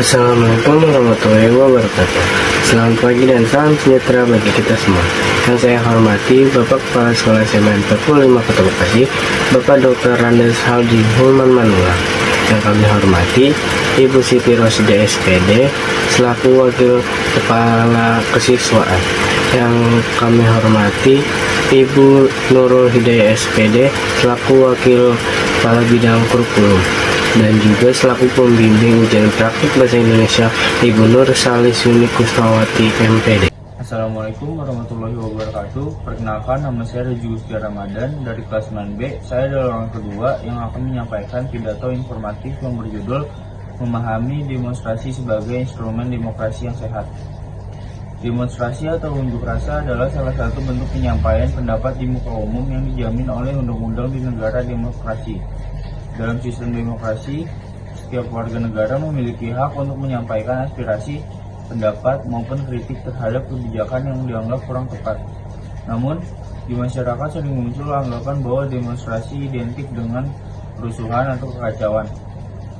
Assalamualaikum warahmatullahi wabarakatuh. Selamat pagi dan salam sejahtera bagi kita semua. Yang saya hormati Bapak Kepala Sekolah SMA 45 Kota Bekasi, Bapak Dr. Randes Haldi Hulman Manula. Yang kami hormati Ibu Siti Rosida SPD selaku Wakil Kepala Kesiswaan. Yang kami hormati Ibu Nurul Hidayah SPD selaku Wakil Kepala Bidang Kurikulum. Dan juga selaku pembimbing ujian praktik bahasa Indonesia Ibu Nur Salisuni Kusmawati MPD. Assalamualaikum warahmatullahi wabarakatuh. Perkenalkan, nama saya Reju Gusti Ramadan dari kelas 9B. Saya adalah orang kedua yang akan menyampaikan pidato informatif yang berjudul Memahami Demonstrasi sebagai Instrumen Demokrasi yang Sehat. Demonstrasi atau unjuk rasa adalah salah satu bentuk penyampaian pendapat di muka umum yang dijamin oleh undang-undang di negara demokrasi. Dalam sistem demokrasi, setiap warga negara memiliki hak untuk menyampaikan aspirasi, pendapat, maupun kritik terhadap kebijakan yang dianggap kurang tepat. Namun, di masyarakat sering muncul anggapan bahwa demonstrasi identik dengan kerusuhan atau kekacauan.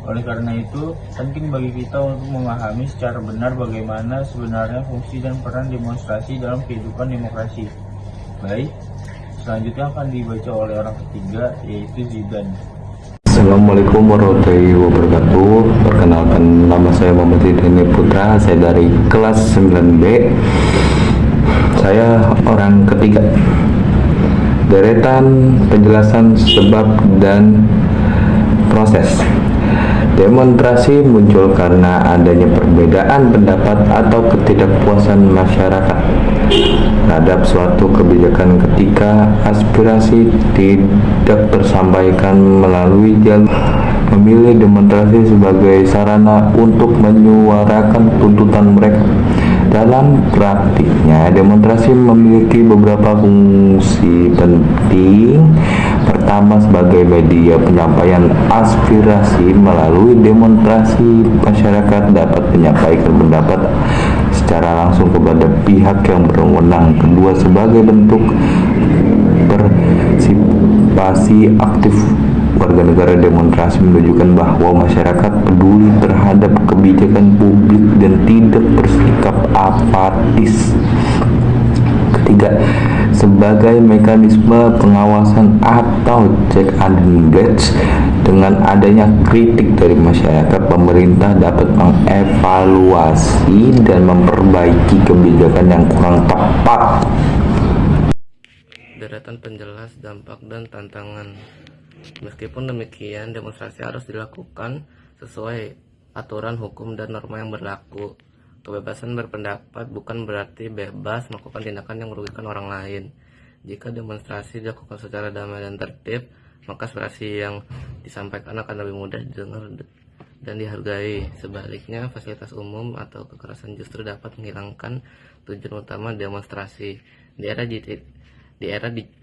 Oleh karena itu, penting bagi kita untuk memahami secara benar bagaimana sebenarnya fungsi dan peran demonstrasi dalam kehidupan demokrasi. Baik, selanjutnya akan dibaca oleh orang ketiga, yaitu Zidan. Assalamualaikum warahmatullahi wabarakatuh. Perkenalkan, nama saya Muhammad Hidayat Putra. Saya dari kelas 9B. Saya orang ketiga. Deretan penjelasan sebab dan proses. Demonstrasi muncul karena adanya perbedaan pendapat atau ketidakpuasan masyarakat terhadap suatu kebijakan ketika aspirasi tidak tersampaikan melalui jalur. Memilih demonstrasi sebagai sarana untuk menyuarakan tuntutan mereka. Dalam praktiknya, demonstrasi memiliki beberapa fungsi penting. Pertama, sebagai media penyampaian aspirasi. Melalui demonstrasi, masyarakat dapat menyampaikan pendapat secara langsung kepada pihak yang berwenang. Kedua, sebagai bentuk partisipasi aktif warga negara, demonstrasi menunjukkan bahwa masyarakat peduli terhadap kebijakan publik dan tidak bersikap apatis. Ketiga, sebagai mekanisme pengawasan atau check and balance. Dengan adanya kritik dari masyarakat, pemerintah dapat mengevaluasi dan memperbaiki kebijakan yang kurang tepat. Deretan penjelas dampak dan tantangan. Meskipun demikian, demonstrasi harus dilakukan sesuai aturan hukum dan norma yang berlaku. Kebebasan berpendapat bukan berarti bebas melakukan tindakan yang merugikan orang lain. Jika demonstrasi dilakukan secara damai dan tertib, maka aspirasi yang disampaikan akan lebih mudah didengar dan dihargai. Sebaliknya, fasilitas umum atau kekerasan justru dapat menghilangkan tujuan utama demonstrasi. Di era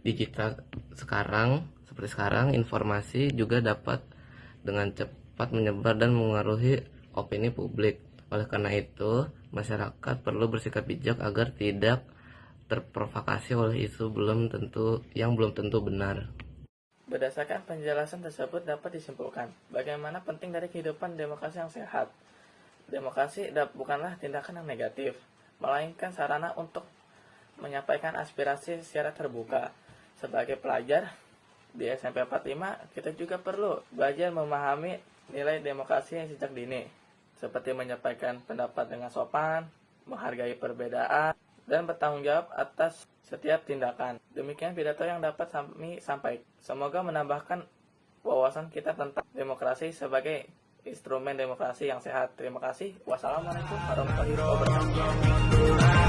digital seperti sekarang, informasi juga dapat dengan cepat menyebar dan mengaruhi opini publik. Oleh karena itu, masyarakat perlu bersikap bijak agar tidak terprovokasi oleh isu yang belum tentu benar. Berdasarkan penjelasan tersebut dapat disimpulkan bagaimana penting dari kehidupan demokrasi yang sehat. Demokrasi bukanlah tindakan yang negatif, melainkan sarana untuk menyampaikan aspirasi secara terbuka. Sebagai pelajar di SMP 45, kita juga perlu belajar memahami nilai demokrasi yang sejak dini, seperti menyampaikan pendapat dengan sopan, menghargai perbedaan, dan bertanggung jawab atas setiap tindakan. Demikian pidato yang dapat kami sampaikan. Semoga menambahkan wawasan kita tentang demokrasi sebagai instrumen demokrasi yang sehat. Terima kasih. Wassalamualaikum warahmatullahi wabarakatuh.